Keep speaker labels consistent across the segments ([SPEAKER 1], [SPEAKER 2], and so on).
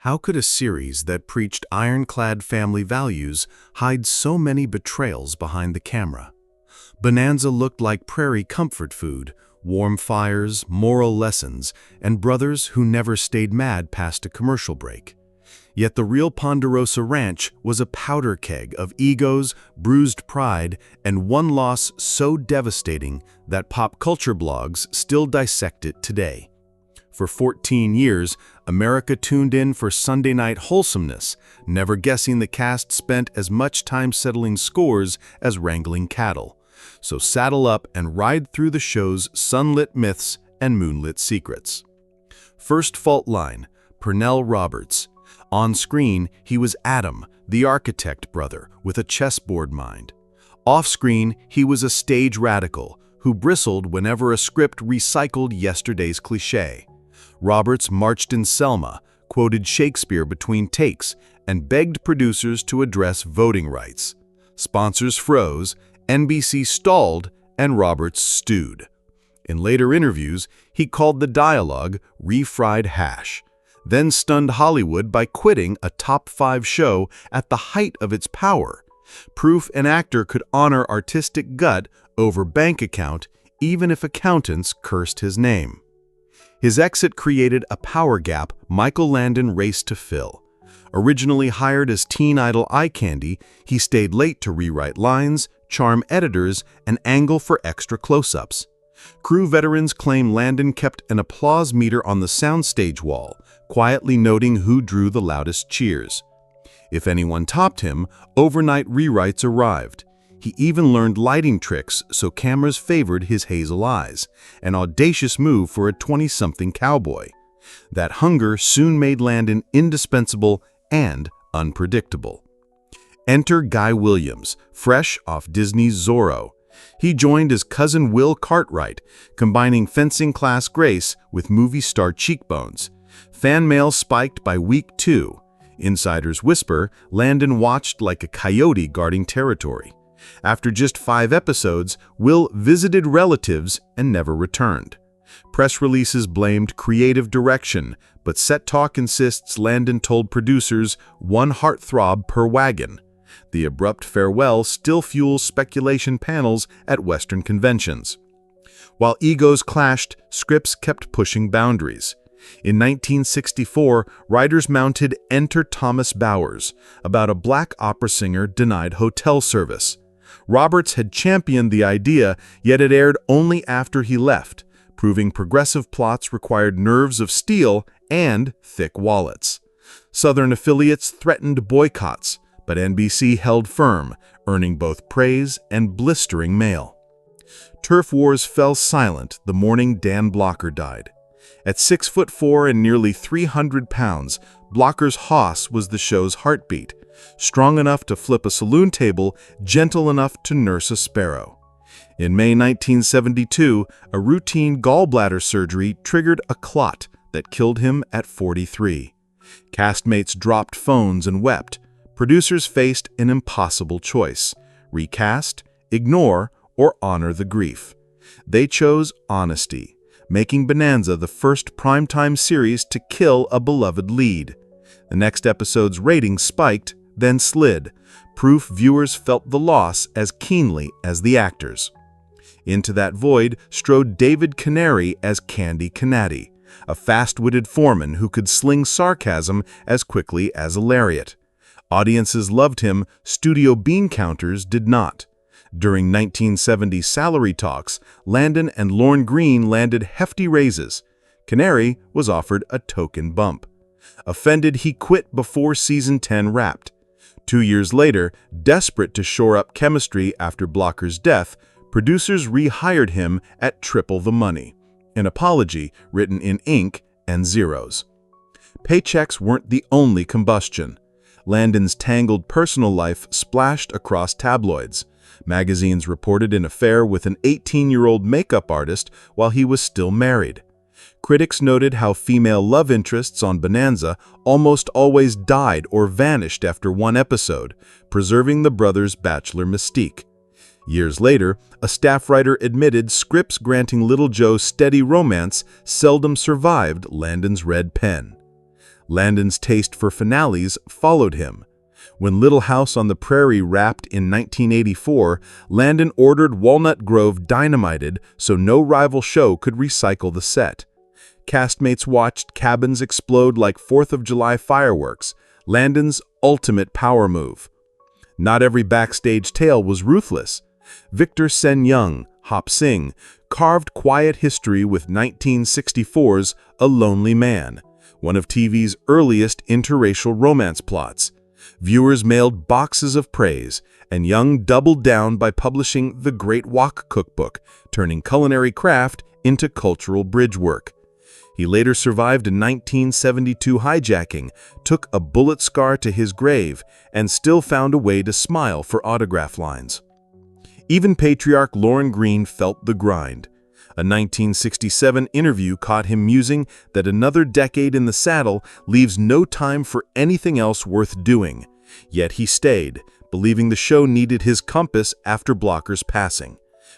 [SPEAKER 1] How could a series that preached iron-clad family values hide so many betrayals behind the camera? Bonanza looked like prairie comfort food, warm fires, moral lessons, and brothers who never stayed mad past a commercial break. Yet the real Ponderosa ranch was a powder keg of egos, bruised pride, and one loss so devastating that pop culture blogs still dissect it today. For 14 years, America tuned in for Sunday night wholesomeness, never guessing the cast spent as much time settling scores as wrangling cattle. So saddle up and ride through the show's sunlit myths and moonlit secrets. First fault line, Pernell Roberts. On screen, he was Adam, the architect brother with a chessboard mind. Off-screen, he was a stage radical who bristled whenever a script recycled yesterday's cliché. Roberts marched in Selma, quoted Shakespeare between takes, and begged producers to address voting rights. Sponsors froze, NBC stalled, and Roberts stewed. In later interviews, he called the dialogue refried hash, then stunned Hollywood by quitting a top 5 show at the height of its power. Proof an actor could honor artistic gut over bank account even if accountants cursed his name. His exit created a power gap Michael Landon raced to fill. Originally hired as teen idol eye candy, he stayed late to rewrite lines, charm editors, and angle for extra close-ups. Crew veterans claim Landon kept an applause meter on the soundstage wall, quietly noting who drew the loudest cheers. If anyone topped him, overnight rewrites arrived. He even learned lighting tricks so cameras favored his hazel eyes, an audacious move for a 20-something cowboy. That hunger soon made Landon indispensable and unpredictable. Enter Guy Williams, fresh off Disney's Zorro. He joined as cousin Will Cartwright, combining fencing-class grace with movie star cheekbones. Fan mail spiked by week 2. Insiders whisper Landon watched like a coyote guarding territory. After just 5 episodes, Will visited relatives and never returned. Press releases blamed creative direction, but Set Talk insists Landon told producers 1 heartthrob per wagon. The abrupt farewell still fuels speculation panels at Western conventions. While egos clashed, scripts kept pushing boundaries. In 1964, writers mounted Enter Thomas Bowers, about a black opera singer denied hotel service. Roberts had championed the idea, yet it aired only after he left, proving progressive plots required nerves of steel and thick wallets. Southern affiliates threatened boycotts, but NBC held firm, earning both praise and blistering mail. Turf wars fell silent the morning Dan Blocker died. At 6'4" and nearly 300 pounds, Blocker's hoss was the show's heartbeat, strong enough to flip a saloon table, gentle enough to nurse a sparrow. In May 1972, a routine gallbladder surgery triggered a clot that killed him at 43. Castmates dropped phones and wept. Producers faced an impossible choice: recast, ignore, or honor the grief. They chose honesty, making Bonanza the first primetime series to kill a beloved lead. The next episode's ratings spiked, then slid. Proof viewers felt the loss as keenly as the actors. Into that void strode David Canary as Candy Canady, a fast-witted foreman who could sling sarcasm as quickly as a lariat. Audiences loved him, studio bean counters did not. During 1970 salary talks, Landon and Lorne Greene landed hefty raises. Canary was offered a token bump. Offended, he quit before season 10 wrapped. 2 years later, desperate to shore up chemistry after Blocker's death, producers rehired him at triple the money, an apology written in ink and zeros. Paychecks weren't the only combustion. Landon's tangled personal life splashed across tabloids. Magazines reported an affair with an 18-year-old makeup artist while he was still married. Critics noted how female love interests on Bonanza almost always died or vanished after 1 episode, preserving the brothers' bachelor mystique. Years later, a staff writer admitted scripts granting Little Joe steady romance seldom survived Landon's red pen. Landon's taste for finales followed him. When Little House on the Prairie wrapped in 1984, Landon ordered Walnut Grove dynamited so no rival show could recycle the set. Castmates watched cabins explode like 4th of July fireworks, Landon's ultimate power move. Not every backstage tale was ruthless. Victor Sen Young, Hop Sing, carved quiet history with 1964's A Lonely Man, one of TV's earliest interracial romance plots. Viewers mailed boxes of praise, and Young doubled down by publishing The Great Wok Cookbook, turning culinary craft into cultural bridge work. He later survived a 1972 hijacking, took a bullet scar to his grave, and still found a way to smile for autograph lines. Even patriarch Lauren Green felt the grind. A 1967 interview caught him musing that another decade in the saddle leaves no time for anything else worth doing. Yet he stayed, believing the show needed his compass after Blocker's passing.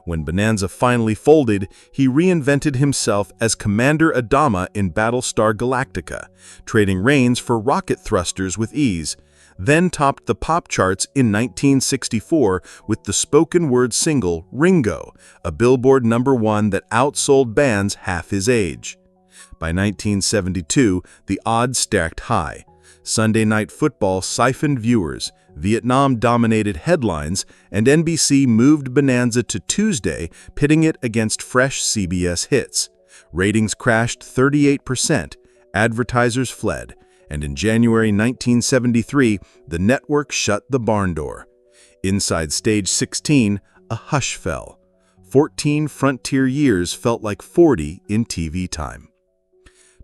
[SPEAKER 1] When Bonanza finally folded, he reinvented himself as Commander Adama in Battlestar Galactica, trading reins for rocket thrusters with ease, then topped the pop charts in 1964 with the spoken-word single Ringo, a Billboard #1 that outsold bands half his age. By 1972, the odds stacked high. Sunday Night Football siphoned viewers, Vietnam dominated headlines, and NBC moved Bonanza to Tuesday, pitting it against fresh CBS hits. Ratings crashed 38%, advertisers fled, and in January 1973, the network shut the barn door. Inside Stage 16, a hush fell. 14 frontier years felt like 40 in TV time.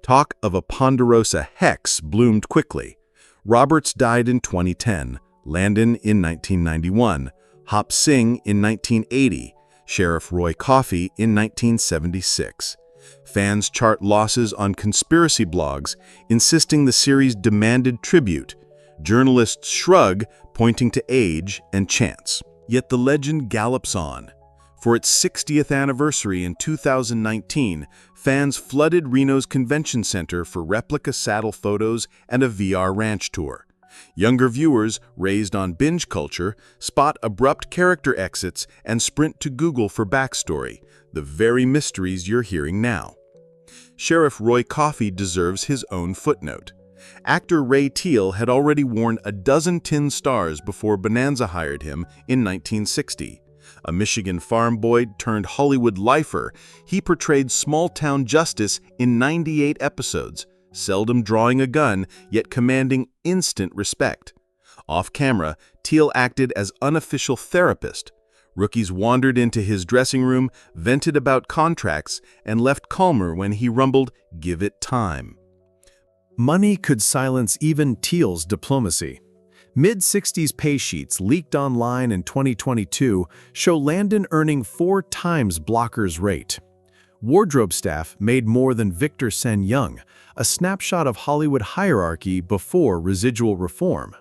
[SPEAKER 1] Talk of a Ponderosa hex bloomed quickly. Roberts died in 2010, Landon in 1991, Hop Sing in 1980, Sheriff Roy Coffey in 1976. Fans chart losses on conspiracy blogs, insisting the series demanded tribute. Journalists shrug, pointing to age and chance. Yet the legend gallops on. For its 60th anniversary in 2019, fans flooded Reno's convention center for replica saddle photos and a VR ranch tour. Younger viewers, raised on binge culture, spot abrupt character exits and sprint to Google for backstory, the very mysteries you're hearing now. Sheriff Roy Coffey deserves his own footnote. Actor Ray Teal had already worn a dozen tin stars before Bonanza hired him in 1960. A Michigan farm boy turned Hollywood lifer, he portrayed small-town justice in 98 episodes, seldom drawing a gun, yet commanding instant respect. Off-camera, Teal acted as unofficial therapist. Rookies wandered into his dressing room, vented about contracts, and left calmer when he rumbled, "Give it time." Money could silence even Teal's diplomacy. Mid-60s pay sheets leaked online in 2022 show Landon earning 4 times Blocker's rate. Wardrobe staff made more than Victor Sen Young, a snapshot of Hollywood hierarchy before residual reform.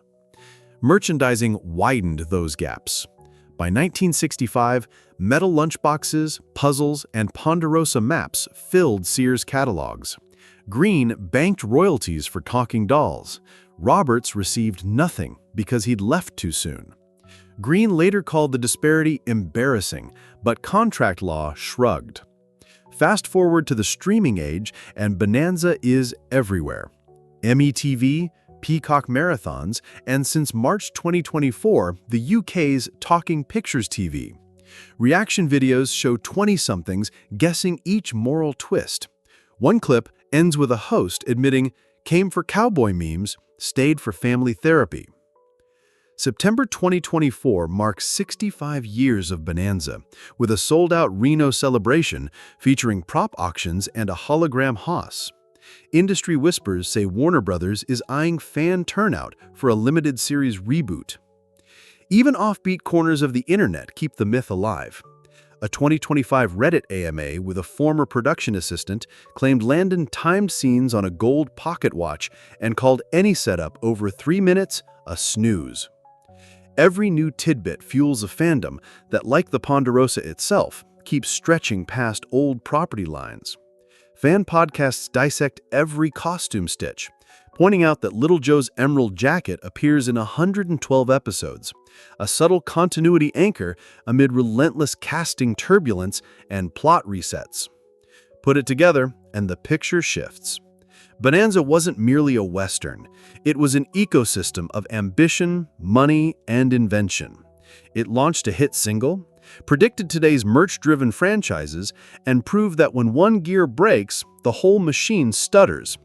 [SPEAKER 1] Merchandising widened those gaps. By 1965, metal lunchboxes, puzzles, and Ponderosa maps filled Sears catalogs. Green banked royalties for talking dolls. Roberts received nothing because he'd left too soon. Green later called the disparity embarrassing, but contract law shrugged. Fast forward to the streaming age, and Bonanza is everywhere. METV, Peacock Marathons, and since March 2024, the UK's Talking Pictures TV. Reaction videos show 20-somethings guessing each moral twist. One clip ends with a host admitting, "Came for cowboy memes, stayed for family therapy." September 2024 marks 65 years of Bonanza, with a sold-out Reno celebration featuring prop auctions and a hologram hoss. Industry whispers say Warner Brothers is eyeing fan turnout for a limited series reboot. Even offbeat corners of the internet keep the myth alive. A 2025 Reddit AMA with a former production assistant claimed Landon timed scenes on a gold pocket watch and called any setup over 3 minutes a snooze. Every new tidbit fuels a fandom that, like the Ponderosa itself, keeps stretching past old property lines. Fan podcasts dissect every costume stitch, pointing out that Little Joe's emerald jacket appears in 112 episodes, a subtle continuity anchor amid relentless casting turbulence and plot resets. Put it together, and the picture shifts. Bonanza wasn't merely a Western. It was an ecosystem of ambition, money, and invention. It launched a hit single, predicted today's merch-driven franchises, and proved that when one gear breaks, the whole machine stutters.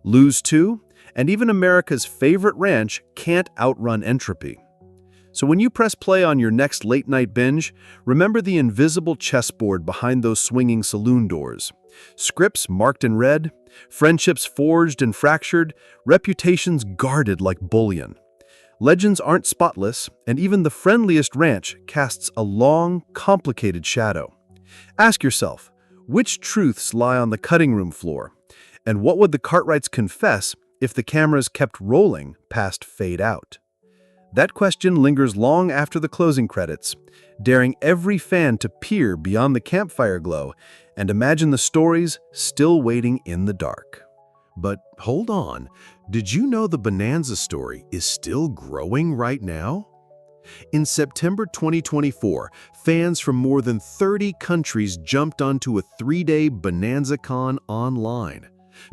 [SPEAKER 1] Lose two, and even America's favorite ranch can't outrun entropy. So when you press play on your next late-night binge, remember the invisible chessboard behind those swinging saloon doors. Scripts marked in red, friendships forged and fractured, reputations guarded like bullion. Legends aren't spotless, and even the friendliest ranch casts a long, complicated shadow. Ask yourself, which truths lie on the cutting room floor? And what would the Cartwrights confess if the cameras kept rolling past fade out? That question lingers long after the closing credits, daring every fan to peer beyond the campfire glow and imagine the stories still waiting in the dark. But hold on, did you know the Bonanza story is still growing right now? In September 2024, fans from more than 30 countries jumped onto a 3-day BonanzaCon online.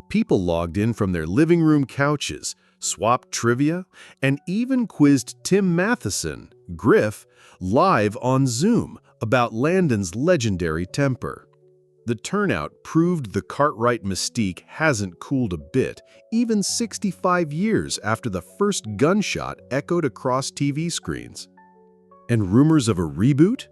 [SPEAKER 1] People logged in from their living room couches, swapped trivia, and even quizzed Tim Matheson, Griff, live on Zoom about Landon's legendary temper. The turnout proved the Cartwright mystique hasn't cooled a bit, even 65 years after the first gunshot echoed across TV screens. And rumors of a reboot?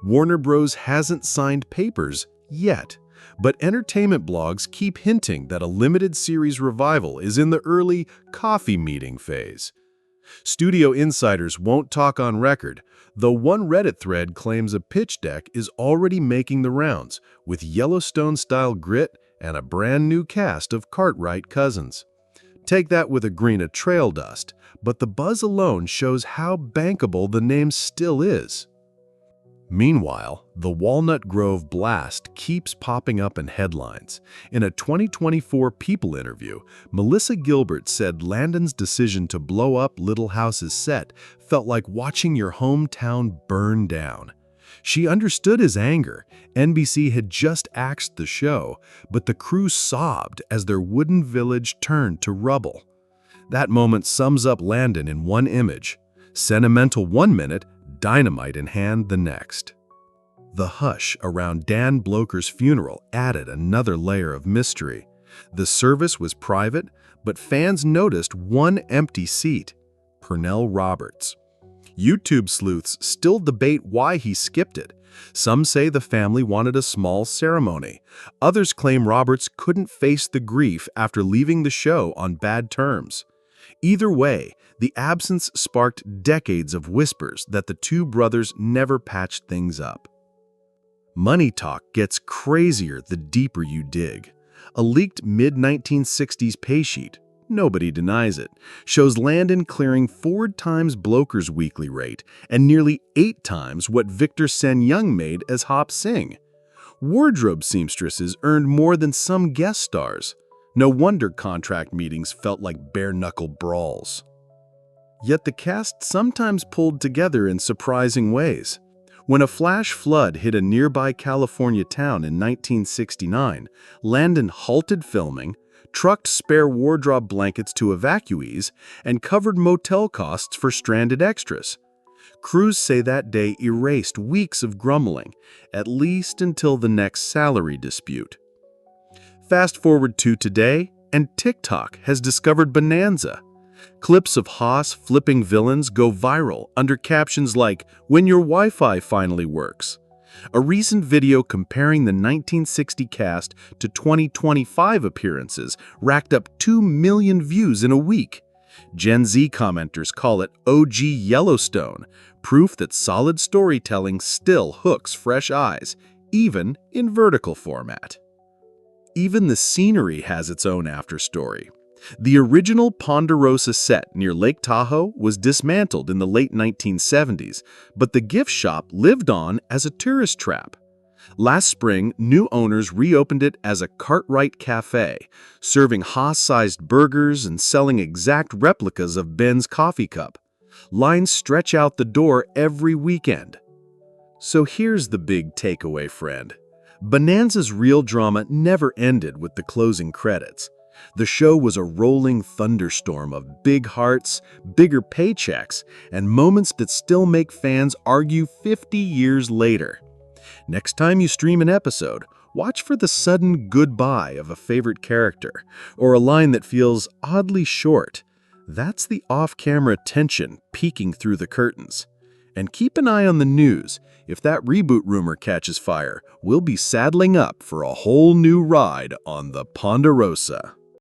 [SPEAKER 1] Warner Bros. Hasn't signed papers yet, but entertainment blogs keep hinting that a limited series revival is in the early coffee meeting phase. Studio insiders won't talk on record, though one Reddit thread claims a pitch deck is already making the rounds, with Yellowstone-style grit and a brand new cast of Cartwright cousins. Take that with a grain of trail dust, but the buzz alone shows how bankable the name still is. Meanwhile, the Walnut Grove blast keeps popping up in headlines. In a 2024 People interview, Melissa Gilbert said Landon's decision to blow up Little House's set felt like watching your hometown burn down. She understood his anger. NBC had just axed the show, but the crew sobbed as their wooden village turned to rubble. That moment sums up Landon in one image: sentimental one minute, dynamite in hand the next. The hush around Dan Bloker's funeral added another layer of mystery. The service was private, but fans noticed one empty seat: Pernell Roberts. YouTube sleuths still debate why he skipped it. Some say the family wanted a small ceremony. Others claim Roberts couldn't face the grief after leaving the show on bad terms. Either way, the absence sparked decades of whispers that the two brothers never patched things up. Money talk gets crazier the deeper you dig. A leaked mid-1960s pay sheet, nobody denies it, shows Landon clearing 4 times Bloker's weekly rate and nearly 8 times what Victor Sen Young made as Hop Sing. Wardrobe seamstresses earned more than some guest stars. No wonder contract meetings felt like bare-knuckle brawls. Yet the cast sometimes pulled together in surprising ways. When a flash flood hit a nearby California town in 1969, Landon halted filming, trucked spare wardrobe blankets to evacuees, and covered motel costs for stranded extras. Crews say that day erased weeks of grumbling, at least until the next salary dispute. Fast forward to today, and TikTok has discovered Bonanza. Clips of Haas flipping villains go viral under captions like, "When your Wi-Fi finally works." A recent video comparing the 1960 cast to 2025 appearances racked up 2 million views in a week. Gen Z commenters call it OG Yellowstone, proof that solid storytelling still hooks fresh eyes, even in vertical format. Even the scenery has its own afterstory. The original Ponderosa set near Lake Tahoe was dismantled in the late 1970s, but the gift shop lived on as a tourist trap. Last spring, new owners reopened it as a Cartwright Cafe, serving Haas-sized burgers and selling exact replicas of Ben's coffee cup. Lines stretch out the door every weekend. So here's the big takeaway, friend. Bonanza's real drama never ended with the closing credits. The show was a rolling thunderstorm of big hearts, bigger paychecks, and moments that still make fans argue 50 years later. Next time you stream an episode, watch for the sudden goodbye of a favorite character, or a line that feels oddly short. That's the off-camera tension peeking through the curtains. And keep an eye on the news. If that reboot rumor catches fire, we'll be saddling up for a whole new ride on the Ponderosa.